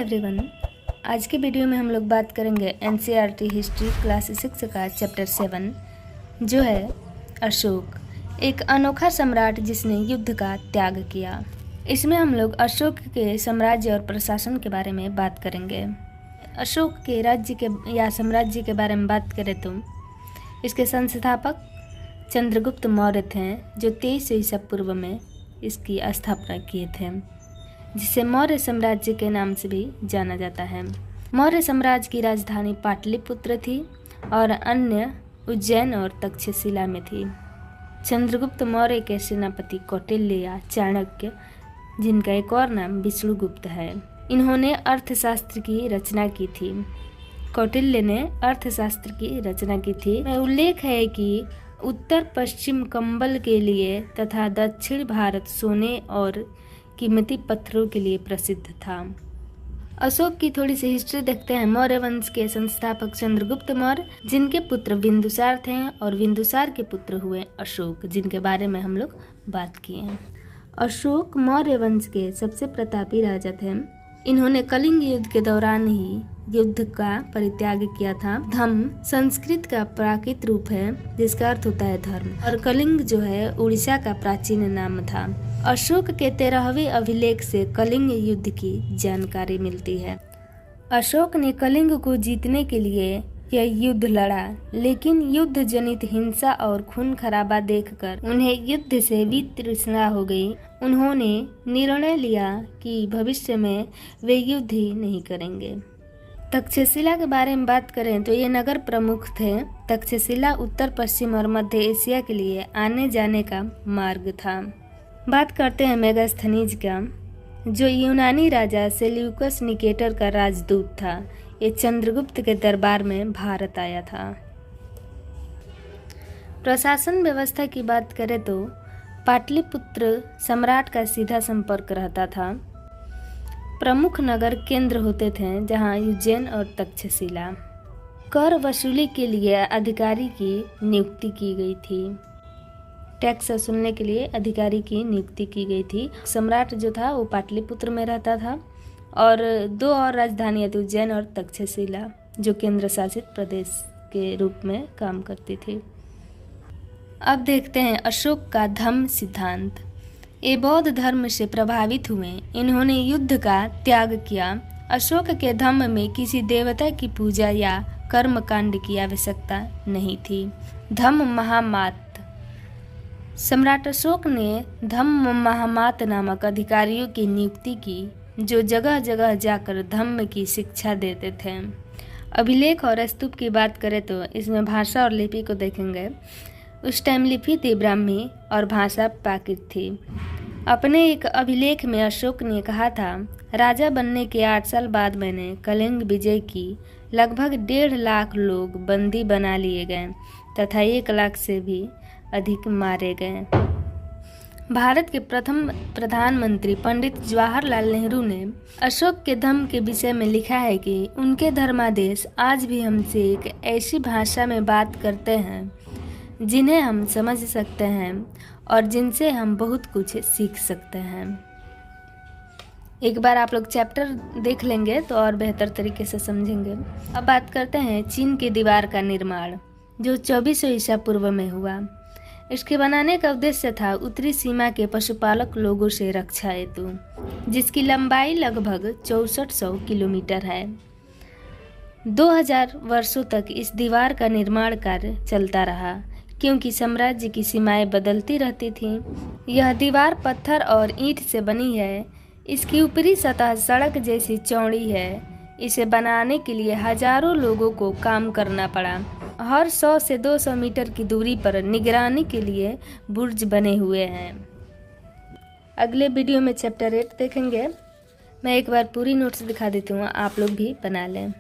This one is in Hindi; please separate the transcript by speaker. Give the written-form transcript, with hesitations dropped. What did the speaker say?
Speaker 1: एवरीवन, आज के वीडियो में हम लोग बात करेंगे एनसीईआरटी हिस्ट्री क्लास 6 का चैप्टर 7 जो है अशोक, एक अनोखा सम्राट जिसने युद्ध का त्याग किया। इसमें हम लोग अशोक के साम्राज्य और प्रशासन के बारे में बात करेंगे। अशोक के राज्य के या साम्राज्य के बारे में बात करें तो इसके संस्थापक चंद्रगुप्त मौर्य थे जो 2300 ईसा पूर्व में इसकी स्थापना किए थे, जिसे मौर्य साम्राज्य के नाम से भी जाना जाता है। मौर्य साम्राज्य की राजधानी पाटलिपुत्र थी और अन्य उज्जैन और तक्षशिला में थी। चंद्रगुप्त मौर्य के सेनापति कौटिल्य या चाणक्य, जिनका एक और नाम विष्णुगुप्त है, इन्होंने अर्थशास्त्र की रचना की थी। कौटिल्य ने अर्थशास्त्र की रचना की थी। में उल्लेख है कि उत्तर पश्चिम कंबल के लिए तथा दक्षिण भारत सोने और कीमती पत्थरों के लिए प्रसिद्ध था। अशोक की थोड़ी सी हिस्ट्री देखते हैं। मौर्य वंश के संस्थापक चंद्रगुप्त मौर्य, जिनके पुत्र बिंदुसार थे, और बिंदुसार के पुत्र हुए अशोक, जिनके बारे में हम लोग बात किए हैं। अशोक मौर्य वंश के सबसे प्रतापी राजा थे। इन्होंने कलिंग युद्ध के दौरान ही युद्ध का परित्याग किया था। धम्म संस्कृत का प्राकृत रूप है जिसका अर्थ होता है धर्म, और कलिंग जो है उड़ीसा का प्राचीन नाम था। अशोक के 13वें अभिलेख से कलिंग युद्ध की जानकारी मिलती है। अशोक ने कलिंग को जीतने के लिए यह युद्ध लड़ा, लेकिन युद्ध जनित हिंसा और खून खराबा देखकर उन्हें युद्ध से वितृष्णा हो गई। उन्होंने निर्णय लिया कि भविष्य में वे युद्ध ही नहीं करेंगे। तक्षशिला के बारे में बात करें तो ये नगर प्रमुख थे। तक्षशिला उत्तर पश्चिम और मध्य एशिया के लिए आने जाने का मार्ग था। बात करते हैं मेगास्थनीज का, जो यूनानी राजा सेल्यूकस निकेटर का राजदूत था। ये चंद्रगुप्त के दरबार में भारत आया था। प्रशासन व्यवस्था की बात करें तो पाटलिपुत्र सम्राट का सीधा संपर्क रहता था। प्रमुख नगर केंद्र होते थे जहां उज्जैन और तक्षशिला। कर वसूली के लिए अधिकारी की नियुक्ति की गई थी। टैक्स वसूलने के लिए अधिकारी की नियुक्ति की गई थी। सम्राट जो था वो पाटलिपुत्र में रहता था, और 2 और राजधानियां थी, उज्जैन और तक्षशिला, जो केंद्र शासित प्रदेश के रूप में काम करती थी। अब देखते हैं अशोक का धम्म सिद्धांत। ये बौद्ध धर्म से प्रभावित हुए। इन्होंने युद्ध का त्याग किया। अशोक के धम्म में किसी देवता की पूजा या कर्म कांड की आवश्यकता नहीं थी। धम्म महामात। सम्राट अशोक ने धम्म महामात नामक अधिकारियों की नियुक्ति की, जो जगह जगह जाकर धम्म की शिक्षा देते थे। अभिलेख और स्तूप की बात करें तो इसमें भाषा और लिपि को देखेंगे। उस टाइम लिपि थी ब्राह्मी और भाषा प्राकृत थी। अपने एक अभिलेख में अशोक ने कहा था, राजा बनने के 8 साल बाद मैंने कलिंग विजय की। लगभग 1.5 लाख लोग बंदी बना लिए गए तथा 1 लाख से भी अधिक मारे गए। भारत के प्रथम प्रधानमंत्री पंडित जवाहरलाल नेहरू ने अशोक के धम्म के विषय में लिखा है कि उनके धर्मादेश आज भी हमसे एक ऐसी भाषा में बात करते हैं जिन्हें हम समझ सकते हैं और जिनसे हम बहुत कुछ सीख सकते हैं। एक बार आप लोग चैप्टर देख लेंगे तो और बेहतर तरीके से समझेंगे। अब बात करते हैं चीन की दीवार का निर्माण, जो 2400 ईसा पूर्व में हुआ। इसके बनाने का उद्देश्य था उत्तरी सीमा के पशुपालक लोगों से रक्षा हेतु, जिसकी लंबाई लगभग 6400 किलोमीटर है। 2000 वर्षों तक इस दीवार का निर्माण कार्य चलता रहा, क्योंकि साम्राज्य की सीमाएं बदलती रहती थीं। यह दीवार पत्थर और ईंट से बनी है। इसकी ऊपरी सतह सड़क जैसी चौड़ी है। इसे बनाने के लिए हजारों लोगों को काम करना पड़ा। हर 100 से 200 मीटर की दूरी पर निगरानी के लिए बुर्ज बने हुए हैं। अगले वीडियो में चैप्टर 8 देखेंगे। मैं एक बार पूरी नोट्स दिखा देती हूँ, आप लोग भी बना लें।